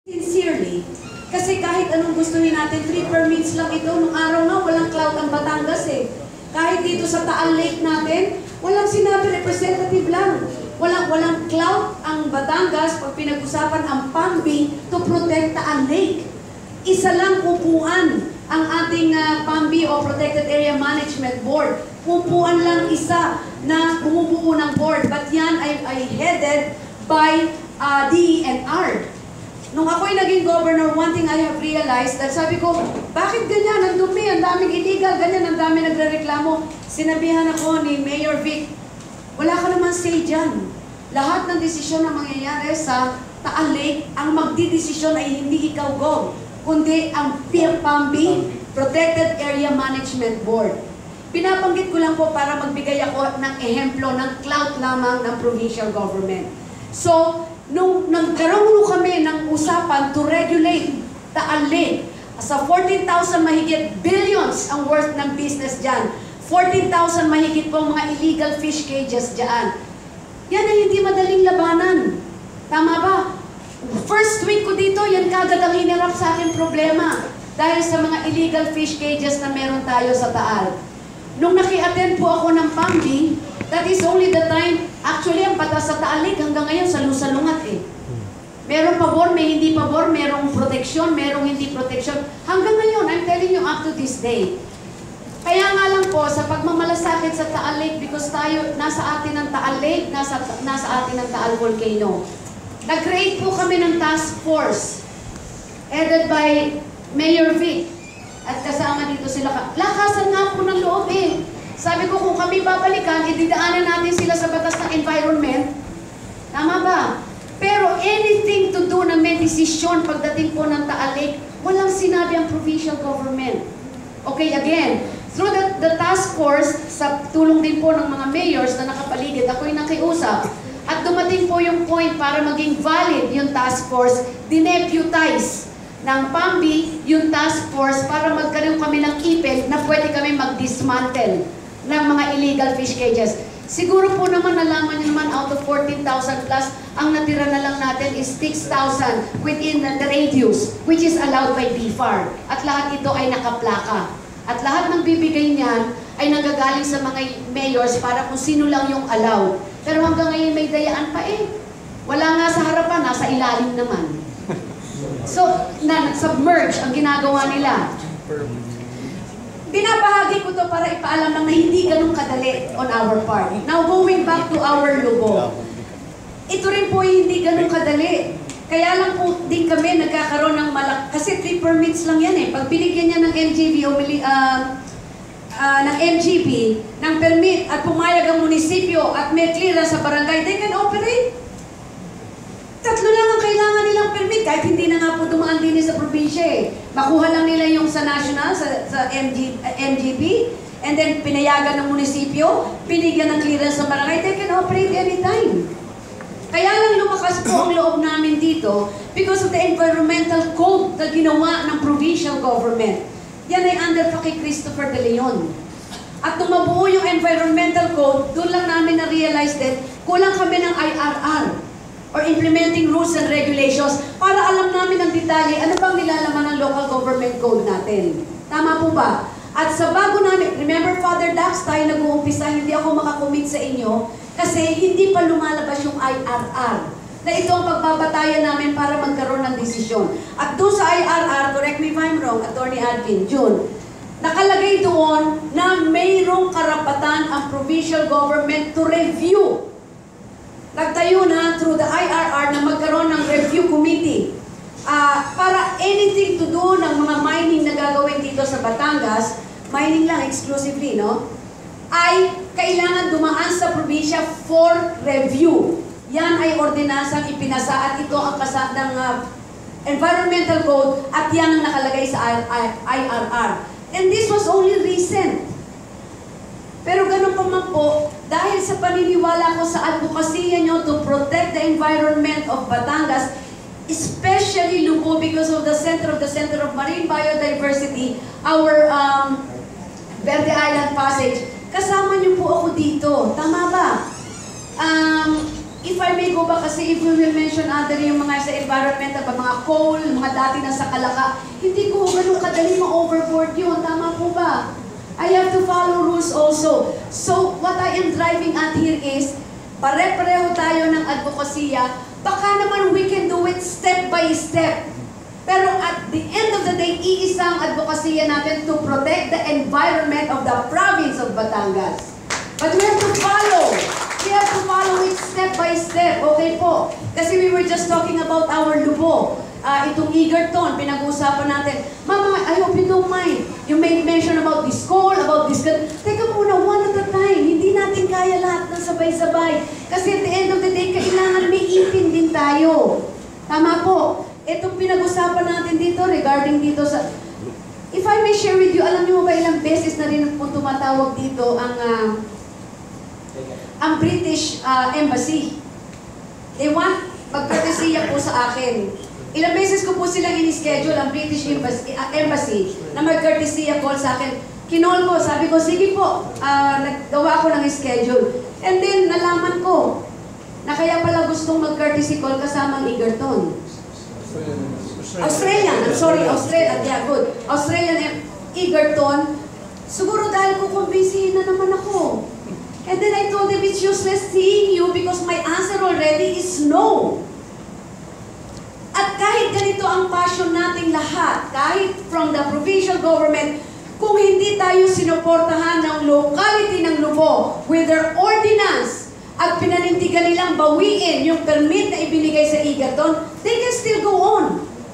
Sincerely, kasi kahit anong gustuhin natin, 3 permits lang ito. Nung araw nga, walang cloud ang Batangas eh. Kahit dito sa Taal Lake natin, walang sinabi, representative lang. Walang cloud ang Batangas pag pinag-usapan ang PAMBI to protect Taal Lake. Isa lang upuan ang ating PAMBI o Protected Area Management Board. Upuan lang isa na bumubuo ng board. But yan ay headed by DENR. Nung ako'y naging governor, one thing I have realized, that sabi ko, bakit ganyan? Ang dumi, ang daming illegal, ganyan, ang daming nagre-reklamo. Sinabihan ako ni Mayor Vic, wala ka naman say dyan. Lahat ng desisyon na mangyayari sa Taal Lake, ang magdidesisyon ay hindi ikaw, Gov, kundi ang PAMBI, Protected Area Management Board. Pinabanggit ko lang po para magbigay ako ng ehemplo ng clout lamang ng provincial government. So, nung nagkaroon kami ng usapan to regulate Taal Lake, sa 14,000 mahigit billions ang worth ng business dyan, 14,000 mahigit po mga illegal fish cages dyan. Yan ay hindi madaling labanan. Tama ba? First week ko dito, yan kagad ang hinirap sa akin problema dahil sa mga illegal fish cages na meron tayo sa Taal. Nung naki-attend po ako ng PAMBI, that is only the time, actually ang batas sa Taal Lake hanggang ngayon salungat eh. Merong pabor, may hindi pabor, merong proteksyon, merong hindi proteksyon. Hanggang ngayon, I'm telling you up to this day. Kaya nga lang po, sa pagmamalasakit sa Taal Lake, because tayo, nasa atin ang Taal Lake, nasa atin ang Taal Volcano. Nag-create po kami ng task force, headed by Mayor Vic. At kasama dito sila, lakasan nga po ng loob eh. Sabi ko, kung kami babalikan, ididaanan natin sila sa batas ng environment. Tama ba? Pero anything to do na may desisyon pagdating po ng Taal Lake, walang sinabi ang provincial government. Okay, again, through the task force, sa tulong din po ng mga mayors na nakapaligid, ako'y nakiusap. At dumating po yung point para maging valid yung task force, dineputize ng PAMBI yung task force para magkaroon kami ng ipin na pwede kami mag-dismantle ng mga illegal fish cages. Siguro po naman nalaman nyo naman out of 14,000 plus, ang natira na lang natin is 6,000 within the radius which is allowed by BFAR. At lahat ito ay nakaplaka. At lahat ng bibigay niyan ay nanggagaling sa mga mayors para kung sino lang yung allowed. Pero hanggang ngayon may dayaan pa eh. Wala nga sa harapan, nasa ilalim naman. So, submerge ang ginagawa nila. Binabahagi ko to para ipaalam lang na hindi ganun kadali on our part. Now, going back to our logo. Ito rin po hindi ganun kadali. Kaya lang po din kami nagkakaroon ng kasi 3 permits lang yan eh. Pag binigyan niya ng MGB ng MGB, ng permit at pumayag ang munisipyo at may clearance sa barangay, they can operate. 3 lang ang kailangan nilang permit, kahit hindi na nga po dumaan din sa probinsya eh. Makuha lang nila yung sa national, sa MGB, and then pinayagan ng munisipyo, binigyan ng clearance sa barangay, they can operate anytime. Kaya lang lumakas po ang loob namin dito because of the environmental code na ginawa ng provincial government. Yan ay under pa kay Christopher De Leon. At nung mabuo yung environmental code, doon lang namin na-realize din, kulang kami ng IRR. Or implementing rules and regulations para alam namin ang detalye ano bang nilalaman ng local government code natin. Tama po ba? At sa bago namin, remember Father Dax, tayo nag-uumpisa, hindi ako makakomit sa inyo kasi hindi pa lumalabas yung IRR. Na ito ang pagbabatayan namin para magkaroon ng desisyon. At doon sa IRR, correct me if I'm wrong, Attorney Alvin, June, nakalagay doon na mayroong karapatan ang provincial government to review. Nagtayo na through the IRR na magkaroon ng review committee para anything to do ng mga mining na gagawin dito sa Batangas, mining lang exclusively, no? Ay kailangan dumaan sa probinsya for review. Yan ay ordinansang ipinasa at ito ang kasa ng environmental code at yan ang nakalagay sa IRR. And this was only recent. Pero ganun pa man po, dahil sa paniniwala ko sa advokasya nyo to protect the environment of Batangas, especially Lubo because of the Center of Marine Biodiversity, our Verde Island Passage, kasama nyo po ako dito. Tama ba? if I may go back, kasi if we will mention other yung mga sa environmental, mga coal, mga dati na sa Kalaka, hindi ko ganun kadali ma-overboard yun. Tama po ba? I have to follow rules also. So, what I am driving at here is, pare-pareho tayo ng advokasya, baka naman we can do it step by step. Pero at the end of the day, iisang advokasya natin to protect the environment of the province of Batangas. But we have to follow. We have to follow it step by step. Okay po? Kasi we were just talking about our Lubo. Itong Egerton, pinag-uusapan natin. Mama, I hope you don't mind. You made mention about this coal, about this... Teka muna, one at a time. Hindi natin kaya lahat ng sabay-sabay. Kasi at the end of the day, kailangan may ipin din tayo. Tama po. Itong pinag-usapan natin dito regarding dito sa... If I may share with you, alam niyo ba ilang beses na rin po tumatawag dito ang British Embassy. They want pagkatisiya po sa akin. Ilang beses ko po silang in-schedule ang British Embassy na mag-courtesy call sa akin. Kinol ko, sabi ko, sige po, naggawa ko ng schedule. And then, nalaman ko na kaya pala gustong mag-courtesy call kasamang Egerton. Australian, I'm sorry, Australian, yeah, good. Australian Egerton, siguro dahil kukumbisihin na naman ako. And then I told them, it's useless seeing you because my answer already is no. At kahit ganito ang passion nating lahat, kahit from the provincial government, kung hindi tayo sinuportahan ng locality ng Lubo with their ordinance at pinanindigan nilang bawiin yung permit na ibinigay sa Egerton, they can still go on.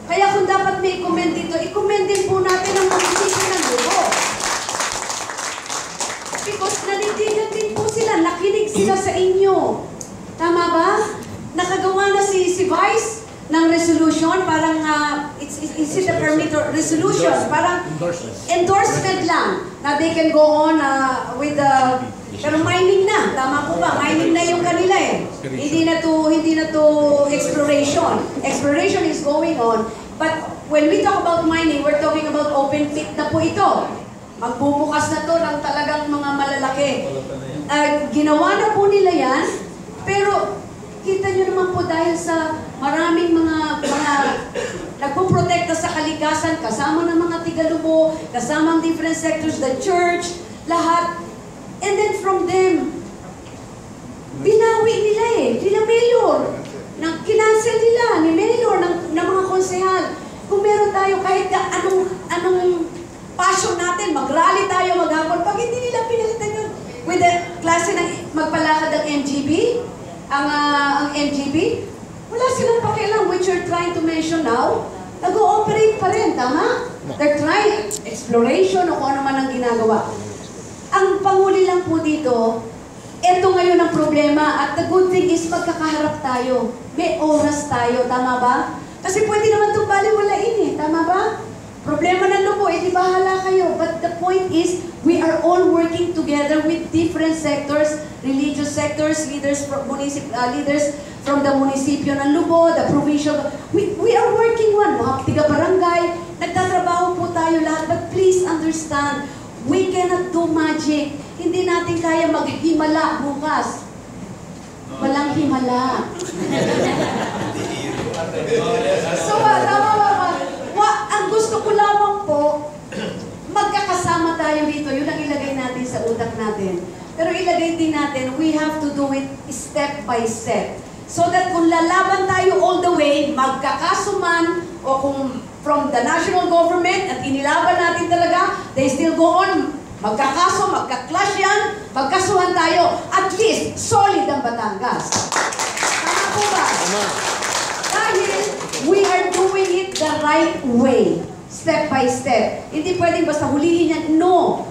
Kaya kung dapat may i-comment dito, i-comment din po natin ang munisipyo ng Lubo. Because nanindigan din po sila, nakinig sila sa inyo. Tama ba? Nakagawa na si Vice ng resolution, parang, is it a permit or resolution? Parang endorsement lang na they can go on with the, pero mining na, tama po ba? Mining na yung kanila eh. Hindi na to exploration. Exploration is going on, but when we talk about mining, we're talking about open pit na po ito. Magbubukas na to ng talagang mga malalaki. Ginawa na po nila yan, pero kita nyo naman po dahil sa maraming mga nagpuprotekta sa kalikasan, kasama ng mga Tigalubo, kasama ang different sectors, the church, lahat. And then from them, binawi nila nila mayor, kinancel nila ni mayor, ng mga konsehal. Kung meron tayo kahit anong passion natin, mag-rally tayo, maghapon, pag hindi nila pinalitan yun with the klase ng magpalakad ng MGB, ang MGB, wala silang pakialam, which you're trying to mention now, nag-ooperate pa rin, tama? They're trying exploration o kung ano man ang ginagawa. Ang panguli lang po dito, eto ngayon ang problema, at the good thing is magkakaharap tayo. May oras tayo, tama ba? Kasi pwede naman itong baliwalain tama ba? Problema ng Lubo, di bahala kayo. But the point is, we are all working together with different sectors, religious sectors, leaders from the munisipyo ng Lubo, the provincial. We are working one, mga tiga-barangay, nagtatrabaho po tayo lahat. But please understand, we cannot do magic. Hindi natin kaya maghimala bukas. Walang himala. So, tama ba? Ang gusto ko lamang po, magkakasama tayo dito. Yun ang ilagay natin sa utak natin. Pero ilagay din natin, we have to do it step by step. So that kung lalaban tayo all the way, magkakasuman, o kung from the national government at inilaban natin talaga, they still go on, magkakaso, magka-clash yan, magkasuhan tayo. At least, solid ang Batangas. Tama po ba? Dahil we are doing it the right way, step by step. Hindi pwedeng basta hulihin yan. No.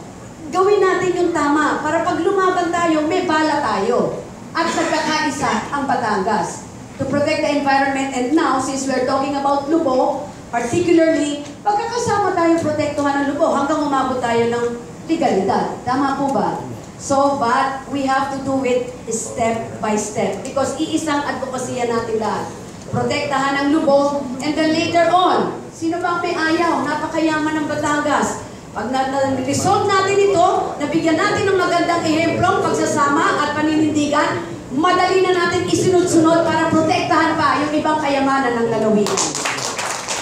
Gawin natin yung tama para pag lumaban tayo, may bala tayo. At nagkakaisa ang Batangas to protect the environment. And now, since we're talking about Lubo, particularly, pagkakasama tayo protektuhan ng Lubo hanggang umabot tayo ng legalidad. Tama po ba? So, but we have to do it step by step because iisang advokasya natin lahat. Protektahan ang Lubo, and then later on, sino bang may ayaw? Napakayaman ng Batangas. Pag na-resolve natin ito, nabigyan natin ng magandang ehemplong pagsasama at paninindigan, madali na natin isunod-sunod para protektahan pa yung ibang kayamanan ng lalawigan.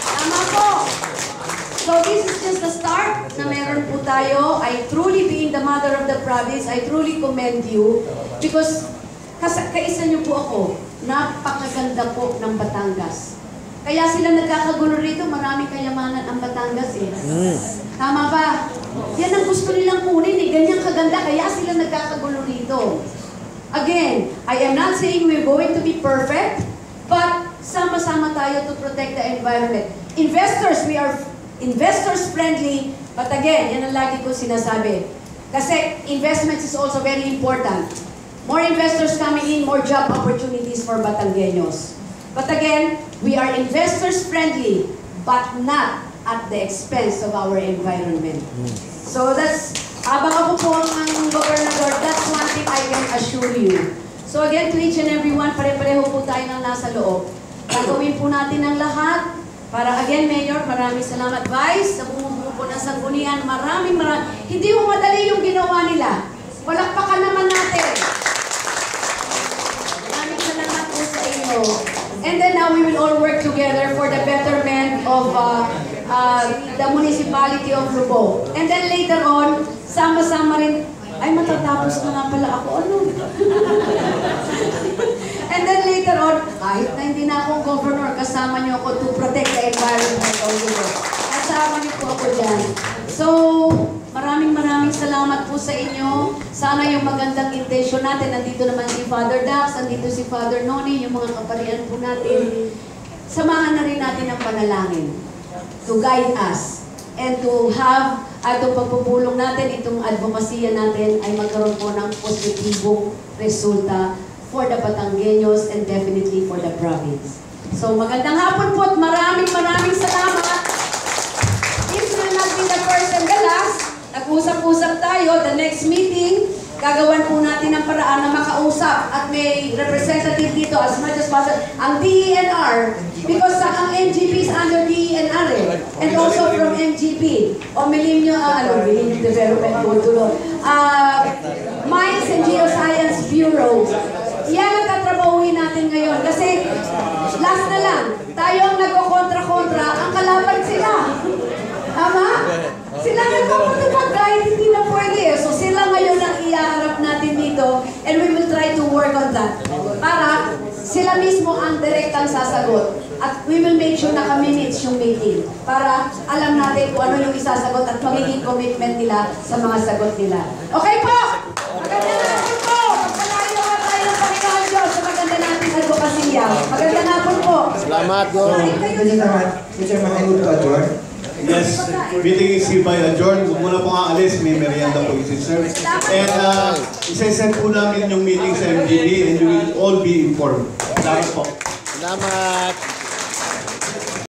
Tama po. So this is just the start na meron po tayo. I truly, being the mother of the province, I truly commend you because kaisa niyo po ako, napakaganda po ng Batangas. Kaya sila nagkakagulo rito, maraming kayamanan ang Batangas eh. Tama ba? Yan ang gusto nilang kunin eh, ganyan kaganda, kaya sila nagkakagulo rito. Again, I am not saying we're going to be perfect, but sama-sama tayo to protect the environment. Investors, we are investors friendly, but again, yan ang lagi ko sinasabi. Kasi investments is also very important. More investors coming in, more job opportunities for Batangueños. But again, we are investors friendly, but not at the expense of our environment. So that's, abang ako po ang gobernador, that's one thing I can assure you. So again, to each and everyone, pare-pareho po tayo ng nasa loob. Gagawin po natin ang lahat. Para again, Mayor, maraming salamat. Vice, sa bumubuo po ng sanggunian, maraming. Hindi mo madali yung ginawa nila. Palakpakan naman natin. Maraming salamat po sa inyo. And then now we will all work together for the betterment of the municipality of Lubog. And then later on, sama-sama rin, ay matatapos na nga pala ako, ano? And then later on, kahit na hindi na akong governor, kasama niyo ako to protect the environment of Lubog. Kasama niyo po ako dyan. So, maraming salamat po sa inyo. Sana yung magandang intention natin, nandito naman si Father Dax, nandito si Father Noni, yung mga kaparian po natin. Samahan na rin natin ang panalangin to guide us and to have itong pagpupulong natin, itong advokasya natin ay magkaroon po ng positibong resulta for the Batangueños and definitely for the province. So magandang hapon po at maraming salamat. This will not be the first and the last. Nag-usap-usap tayo. The next meeting, gagawan po natin ng paraan na makausap at may representative dito as much as possible. Ang DENR, because ang NGP is under DENR eh. And also from NGP. O Millennium Development Board tulo. Mines and Geoscience Bureau. Yan ang tatrabahuhin natin ngayon. Kasi last na lang, tayo ang nagko-kontra-kontra, ang kalaban sila. Tama? Sila nagpapatupag kahit hindi na pwede. So sila ngayon ang iyaharap natin dito and we will try to work on that. Para sila mismo ang direktang sasagot. At we will make sure na ka-minutes yung meeting. Para alam natin kung ano yung isasagot at magiging commitment nila sa mga sagot nila. Okay po? Maganda natin po! Magpalayo ka tayo ng Panginoon Diyos sa maganda natin advokasya. Maganda natin po! Salamat po! Ganyan naman, Mr. Makinig to adjourn. Yes, meeting is hereby adjourned. Huwag mo na pong aalis, may merienda po isi-serve. And isa-send po namin yung meeting sa MGB and you will all be informed. Salamat po. Salamat!